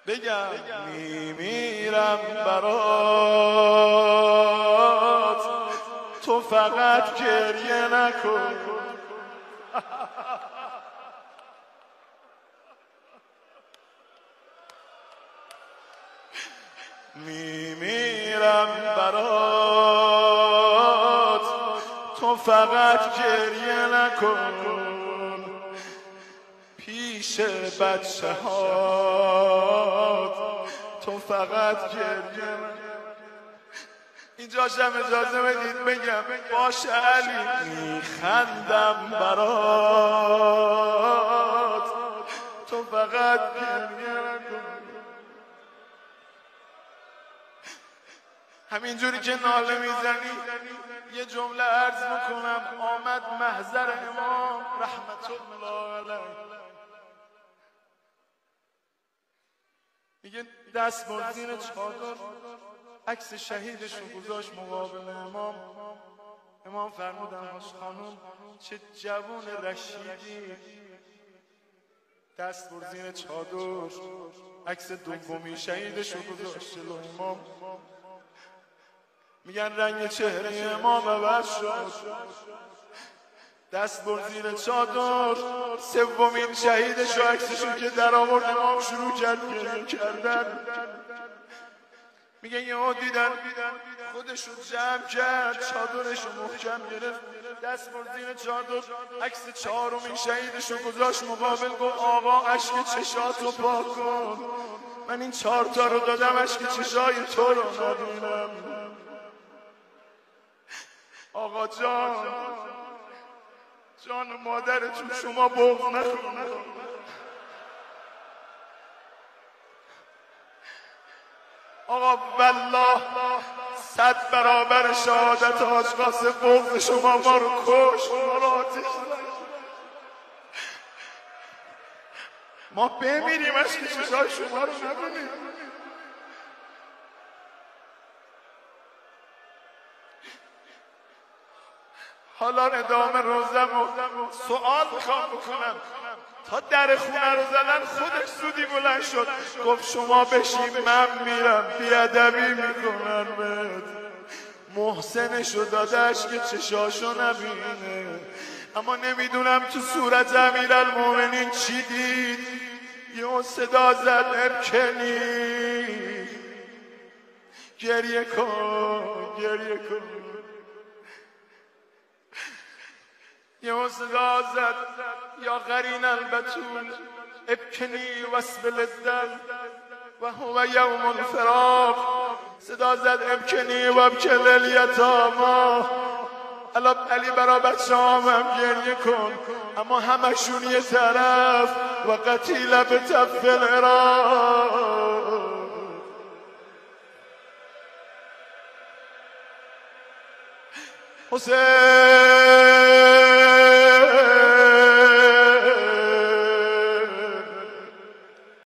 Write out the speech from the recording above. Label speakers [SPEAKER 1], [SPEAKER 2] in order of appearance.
[SPEAKER 1] بگم میمیرم برات، تو فقط گریه نکن. میمیرم برات، تو فقط گریه نکن. پیش بچه هات تو فقط گریه نکن. اینجاشم اجازه بدید بگم باشه علی میخندم برات، تو فقط گریه نکن. همینجوری که ناله میزنی یه جمله عرض میکنم. آمد محضر امام رحمت الله علیه، میگه دست بر زیر چادر عکس شهیدش رو گذاشت مقابل امام. امام فرمودن خانم چه جوان رشیدی. دست بر زیر چادر عکس دومی شهیدش رو گذاشت جلو امام. میگن رنگ چهره امام عوض شد. دست بر زیر چادر سومین شهیدش و عکسشو که در آورد امام شروع کرد گریه کردن. میگن یهو دیدن خودشو جمع کرد، چادرشو محکم گرفت، دست بر زیر چادر عکس چهارمین شهیدشو گذاشت مقابل. گفت آقا اشک چشاتو پاک کن، من این 4 تا رو دادم اشک چشای تو رو نبینم. آقا جان مادرتون شما بغض نکنه. آقا والله 100 برابر شهادت حاج قاسم بغض شما ما رو کش، ما رو آتش زد. ما بمیریم اشک چشای شما رو نبینیم. حالا ادامه روزم سوال میخوام بکنم. تا در خونه رو زدن خودش زودی بلند شد گفت شما بشین من میرم، بیادبی میکنن بهت. محسنشو دادش که چشاشو نبینه. اما نمیدونم تو صورت امیرالمومنین چی دید. یه صدا زد ابکنی، گریه کن گریه کن. یه صدا زد یا قرین البتول ابکنی واسبل الدم و هو یوم الفراق. صدا زد ابکنی و ابکل الیتاما. علی برا بچه هم گریه کن، اما همشون یه طرف و قتیل به تف العراق. حسین